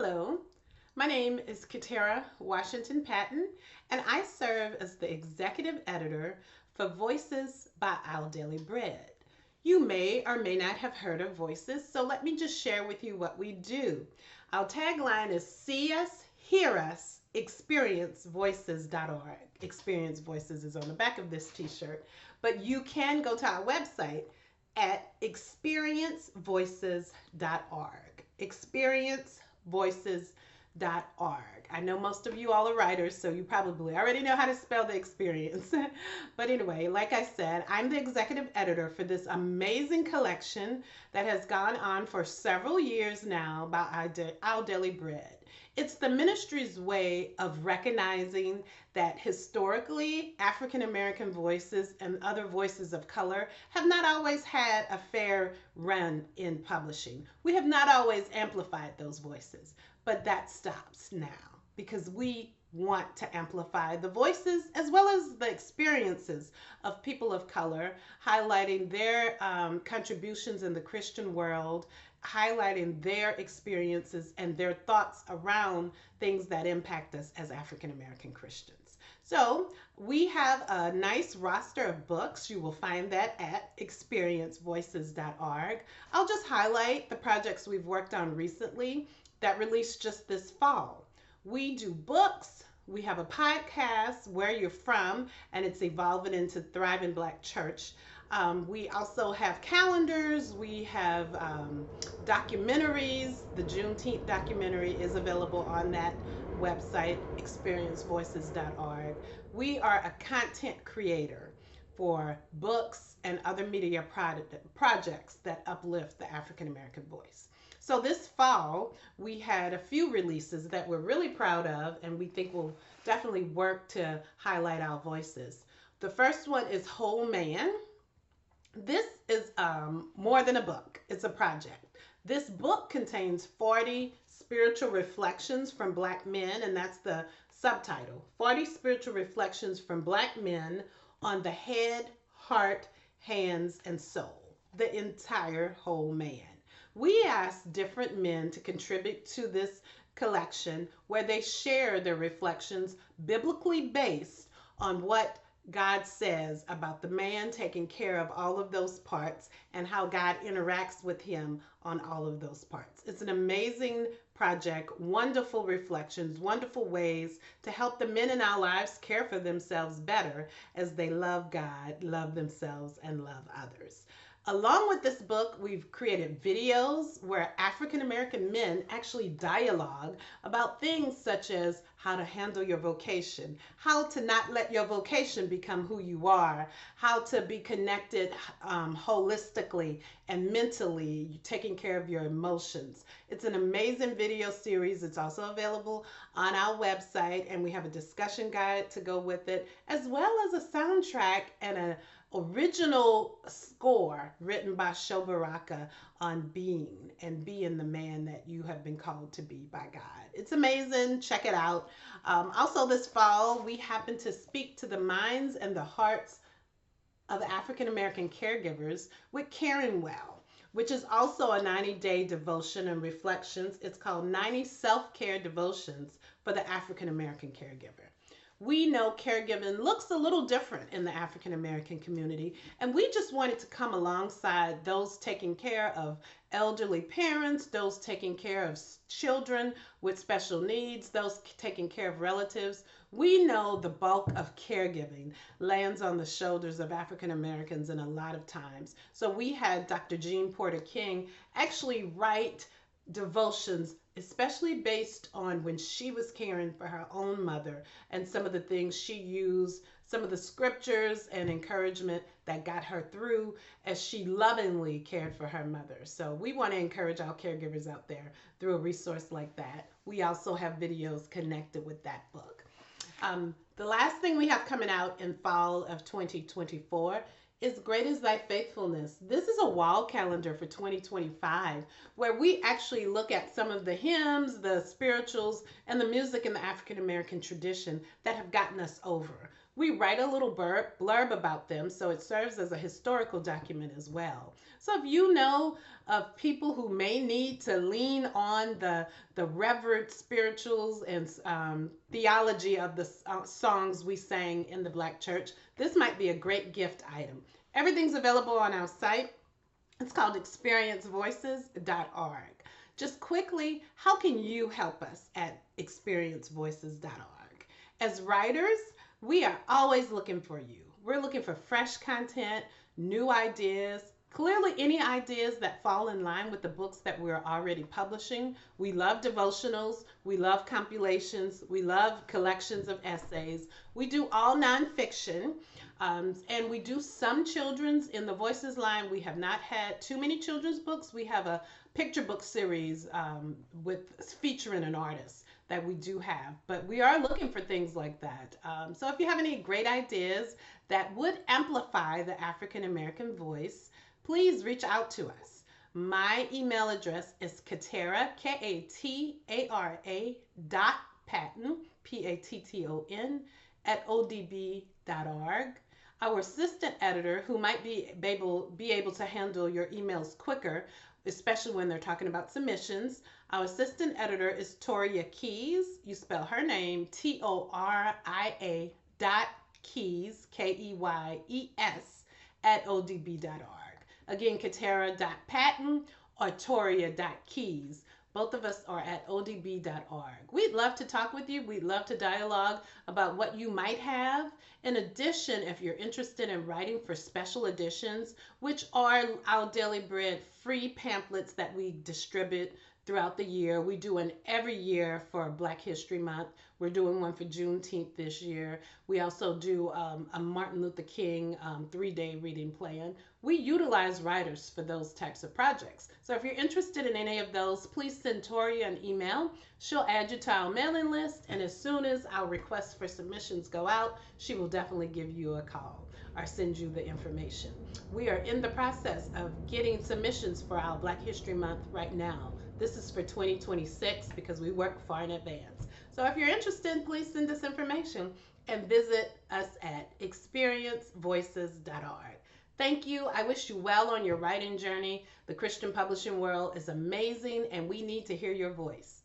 Hello, my name is Katara Washington Patton, and I serve as the executive editor for Voices by Our Daily Bread. You may or may not have heard of Voices, so let me just share with you what we do. Our tagline is See Us, Hear Us, experiencevoices.org. Experience Voices is on the back of this t-shirt, but you can go to our website at experiencevoices.org. Experiencevoices.org. I know most of you all are writers, so you probably already know how to spell the experience. But anyway, like I said, I'm the executive editor for this amazing collection that has gone on for several years now by Our Daily Bread. It's the ministry's way of recognizing that historically African American voices and other voices of color have not always had a fair run in publishing. We have not always amplified those voices, but that stops now because we want to amplify the voices as well as the experiences of people of color, highlighting their contributions in the Christian world, highlighting their experiences and their thoughts around things that impact us as African American Christians. So we have a nice roster of books. You will find that at experiencevoices.org. I'll just highlight the projects we've worked on recently that released just this fall. We do books. We have a podcast, Where You're From, and it's evolving into Thriving Black Church. We also have calendars. We have documentaries. The Juneteenth documentary is available on that website, experiencevoices.org. We are a content creator for books and other media projects that uplift the African American voice. So this fall, we had a few releases that we're really proud of and we think will definitely work to highlight our voices. The first one is Whole Man. This is more than a book, it's a project. This book contains 40 spiritual reflections from Black men, and that's the subtitle, 40 spiritual reflections from Black men on the head, heart, hands, and soul, the entire whole man. We asked different men to contribute to this collection where they share their reflections biblically based on what God says about the man taking care of all of those parts and how God interacts with him on all of those parts. It's an amazing project, wonderful reflections, wonderful ways to help the men in our lives care for themselves better as they love God, love themselves, and love others. Along with this book, we've created videos where African American men actually dialogue about things such as how to handle your vocation, how to not let your vocation become who you are, how to be connected holistically and mentally, taking care of your emotions. It's an amazing video series. It's also available on our website, and we have a discussion guide to go with it, as well as a soundtrack and an original score written by Sho Baraka on being and being the man that you have been called to be by God. It's amazing. Check it out. Also this fall, we happen to speak to the minds and the hearts of African American caregivers with Caring Well, which is also a 90-day devotion and reflections. It's called 90 Self-Care Devotions for the African American Caregiver. We know caregiving looks a little different in the African American community, and we just wanted to come alongside those taking care of elderly parents, those taking care of children with special needs, those taking care of relatives. We know the bulk of caregiving lands on the shoulders of African Americans in a lot of times. So we had Dr. Jean Porter King actually write devotions, especially based on when she was caring for her own mother and some of the things she used, some of the scriptures and encouragement that got her through as she lovingly cared for her mother. So we want to encourage our caregivers out there through a resource like that. We also have videos connected with that book. The last thing we have coming out in fall of 2024 is Great is Thy Faithfulness. This is a wall calendar for 2025 where we actually look at some of the hymns, the spirituals, and the music in the African American tradition that have gotten us over. We write a little blurb about them, so it serves as a historical document as well. So if you know of people who may need to lean on the reverent spirituals and theology of the songs we sang in the Black church, this might be a great gift item. Everything's available on our site. It's called experiencevoices.org. Just quickly, how can you help us at experiencevoices.org? As writers, we are always looking for you. We're looking for fresh content, new ideas, clearly any ideas that fall in line with the books that we're already publishing. We love devotionals, we love compilations, we love collections of essays. We do all nonfiction. And we do some children's in the Voices line. We have not had too many children's books. We have a picture book series with featuring an artist that we do have, but we are looking for things like that. So if you have any great ideas that would amplify the African American voice, please reach out to us. My email address is Katara, Katara .Patton, Patton, at odb.org. Our assistant editor, who might be able to handle your emails quicker, especially when they're talking about submissions, our assistant editor is Toria Keys. You spell her name Toria Keys, Keyes, at odb.org. Again, Katara.Patton or Toria.Keys. Both of us are at odb.org. We'd love to talk with you. We'd love to dialogue about what you might have. In addition, if you're interested in writing for special editions, which are our Daily Bread free pamphlets that we distribute throughout the year. We do one every year for Black History Month. We're doing one for Juneteenth this year. We also do a Martin Luther King 3-day reading plan. We utilize writers for those types of projects. So if you're interested in any of those, please send Toria an email. She'll add you to our mailing list, and as soon as our requests for submissions go out, she will definitely give you a call or send you the information. We are in the process of getting submissions for our Black History Month right now. This is for 2026 because we work far in advance. So if you're interested, please send us information and visit us at experiencevoices.org. Thank you. I wish you well on your writing journey. The Christian publishing world is amazing, and we need to hear your voice.